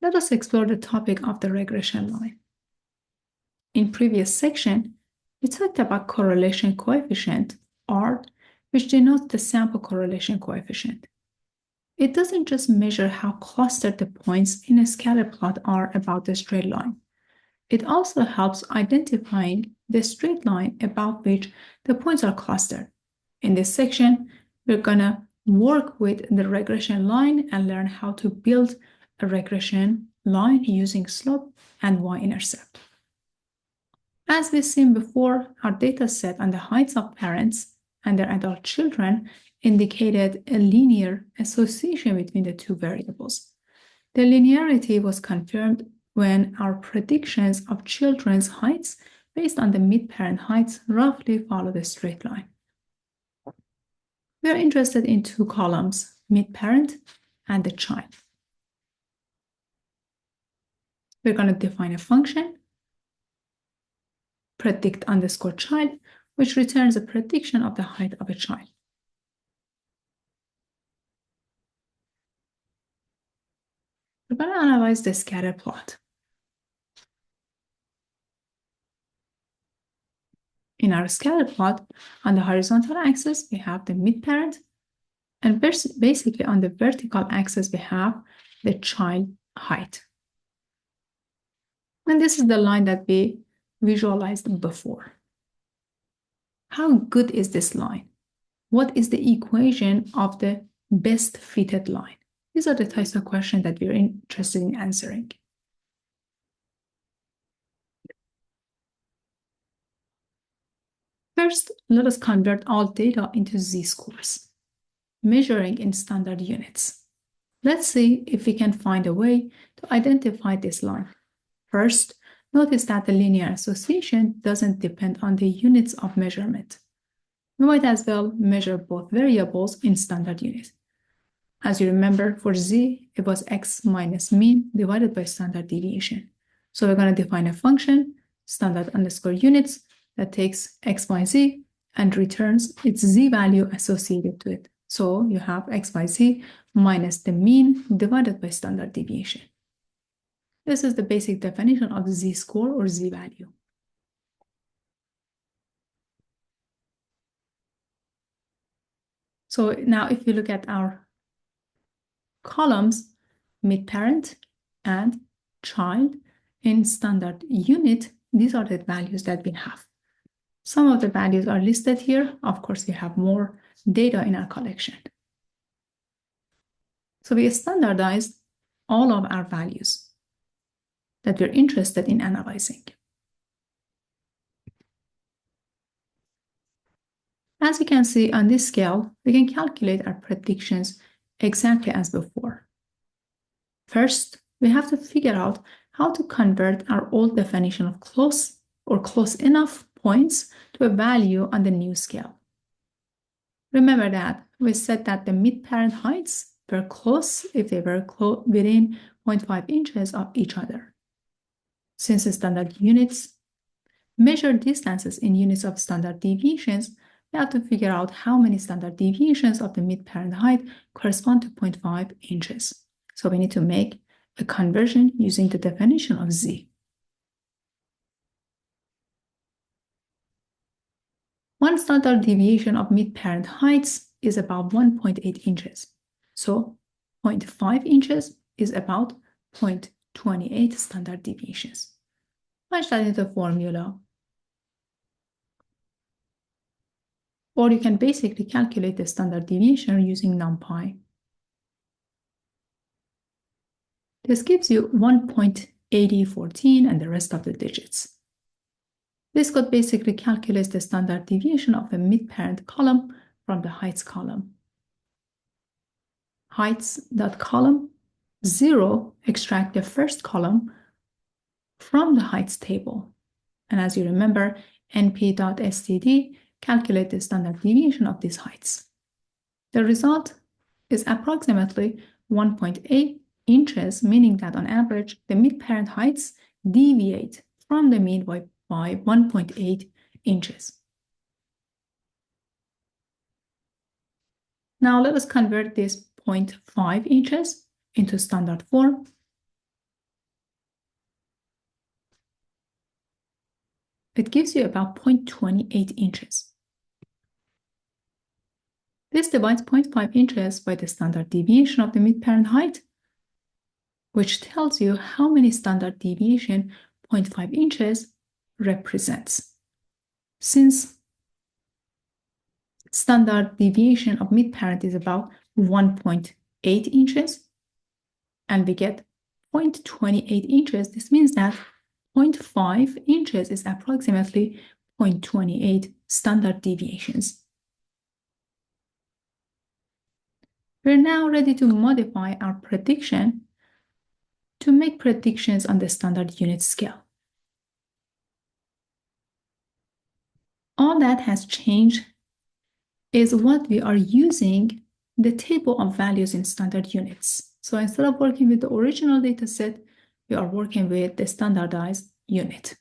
Let us explore the topic of the regression line. In previous section, we talked about correlation coefficient, R, which denotes the sample correlation coefficient. It doesn't just measure how clustered the points in a scatter plot are about the straight line. It also helps identifying the straight line about which the points are clustered. In this section, we're gonna work with the regression line and learn how to build a regression line using slope and y-intercept. As we've seen before, our data set on the heights of parents and their adult children indicated a linear association between the two variables. The linearity was confirmed when our predictions of children's heights based on the mid-parent heights roughly follow the straight line. We are interested in two columns, mid-parent and the child. We're going to define a function, predict underscore child, which returns a prediction of the height of a child. We're going to analyze the scatter plot. In our scatter plot, on the horizontal axis, we have the mid-parent, and basically on the vertical axis, we have the child height. And this is the line that we visualized before. How good is this line? What is the equation of the best fitted line? These are the types of questions that we're interested in answering. First, let us convert all data into z-scores, measuring in standard units. Let's see if we can find a way to identify this line. First, notice that the linear association doesn't depend on the units of measurement. We might as well measure both variables in standard units. As you remember, for z, it was x minus mean divided by standard deviation. So we're going to define a function, standard underscore units, that takes x by z and returns its z value associated to it. So you have x by z minus the mean divided by standard deviation. This is the basic definition of z-score or z-value. So now if you look at our columns, mid-parent and child in standard unit, these are the values that we have. Some of the values are listed here. Of course, we have more data in our collection. So we standardized all of our values that we're interested in analyzing. As you can see on this scale, we can calculate our predictions exactly as before. First, we have to figure out how to convert our old definition of close or close enough points to a value on the new scale. Remember that we said that the mid-parent heights were close if they were within 0.5 inches of each other. Since the standard units measure distances in units of standard deviations, we have to figure out how many standard deviations of the mid-parent height correspond to 0.5 inches. So we need to make a conversion using the definition of z. One standard deviation of mid-parent heights is about 1.8 inches. So 0.5 inches is about 0.28 standard deviations. Punch that into the formula. Or you can basically calculate the standard deviation using NumPy. This gives you 1.8014 and the rest of the digits. This code basically calculates the standard deviation of a mid-parent column from the heights column. Heights.column 0 extract the first column from the heights table. And as you remember, np.std calculate the standard deviation of these heights. The result is approximately 1.8 inches, meaning that on average, the mid-parent heights deviate from the mean by 1.8 inches. Now let us convert this 0.5 inches into standard form. it gives you about 0.28 inches. This divides 0.5 inches by the standard deviation of the mid-parent height, which tells you how many standard deviation 0.5 inches represents. Since standard deviation of mid-parent is about 1.8 inches, and we get 0.28 inches, this means that 0.5 inches is approximately 0.28 standard deviations. We're now ready to modify our prediction to make predictions on the standard unit scale. All that has changed is what we are using the table of values in standard units. So instead of working with the original data set, we are working with the standardized unit.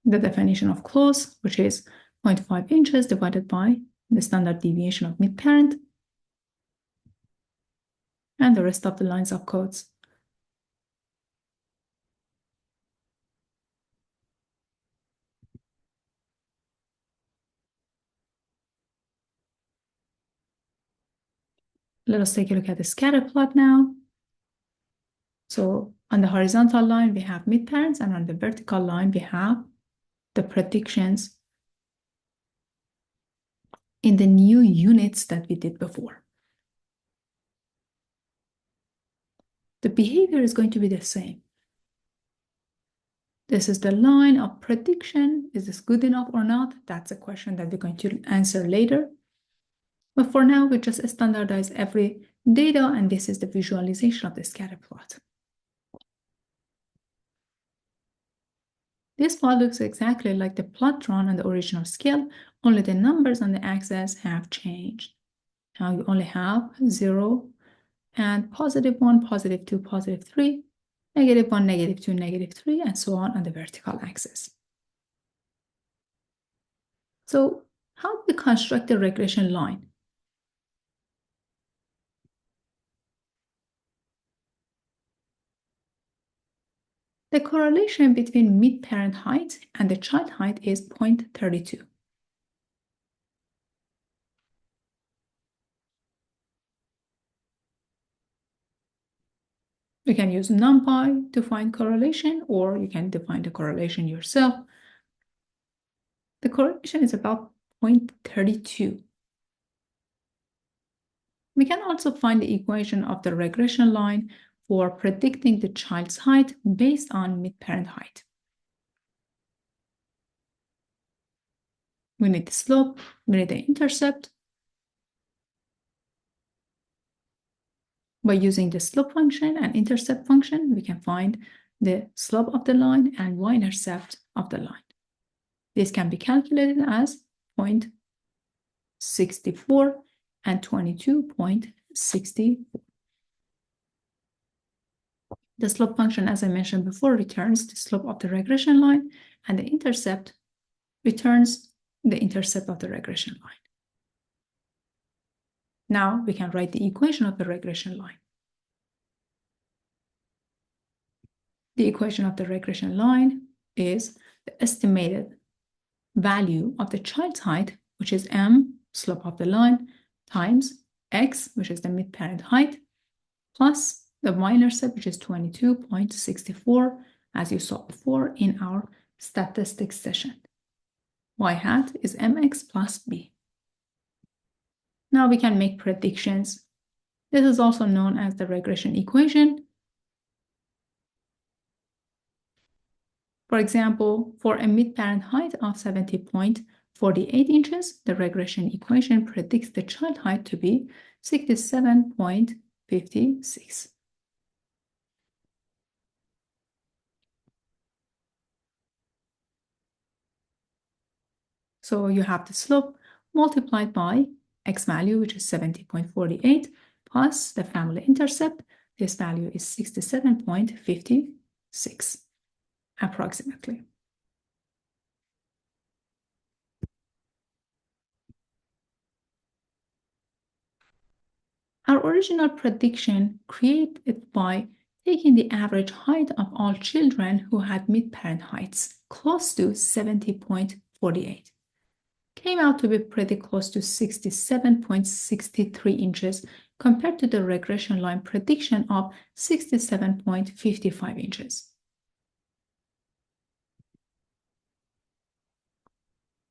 The definition of close, which is 0.5 inches divided by the standard deviation of mid-parent, and the rest of the lines of codes. Let us take a look at the scatter plot now. So on the horizontal line, we have mid-parents, and on the vertical line, we have the predictions in the new units that we did before. The behavior is going to be the same. This is the line of prediction. Is this good enough or not? That's a question that we're going to answer later. But for now, we just standardize every data, and this is the visualization of the scatter plot. This plot looks exactly like the plot drawn on the original scale, only the numbers on the axis have changed. Now you only have 0 and +1, +2, +3, -1, -2, -3, and so on the vertical axis. So how do we construct the regression line? The correlation between mid-parent height and the child height is 0.32. You can use NumPy to find correlation, or you can define the correlation yourself. The correlation is about 0.32. We can also find the equation of the regression line for predicting the child's height based on mid-parent height. We need the slope, we need the intercept. By using the slope function and intercept function, we can find the slope of the line and y-intercept of the line. This can be calculated as 0.64 and 22.64. The slope function, as I mentioned before, returns the slope of the regression line, and the intercept returns the intercept of the regression line. Now we can write the equation of the regression line. The equation of the regression line is the estimated value of the child's height, which is m, slope of the line, times x, which is the mid-parent height, plus the y-intercept, which is 22.64, as you saw before in our statistics session. Y hat is mx plus b. Now we can make predictions. This is also known as the regression equation. For example, for a mid-parent height of 70.48 inches, the regression equation predicts the child height to be 67.56. So you have the slope multiplied by x value, which is 70.48, plus the family intercept. This value is 67.56, approximately. Our original prediction created by taking the average height of all children who had mid-parent heights close to 70.48. Came out to be pretty close to 67.63 inches compared to the regression line prediction of 67.55 inches.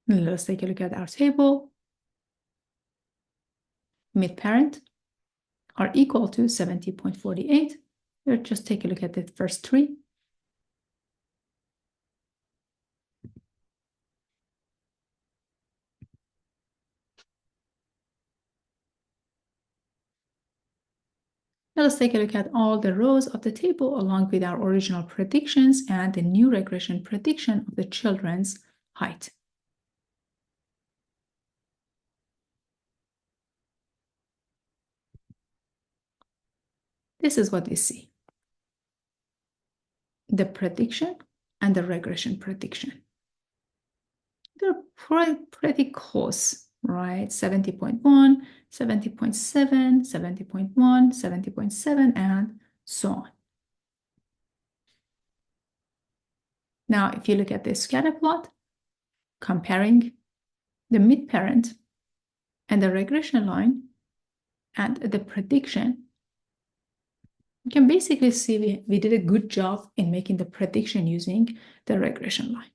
Let's take a look at our table. Mid-parent are equal to 70.48. Let's just take a look at the first three. Now let's take a look at all the rows of the table along with our original predictions and the new regression prediction of the children's height. This is what we see. The prediction and the regression prediction. They're pretty close, right? 70.1, 70.7, 70.1, 70.7, and so on. Now, if you look at the scatter plot, comparing the mid-parent and the regression line and the prediction, you can basically see we did a good job in making the prediction using the regression line.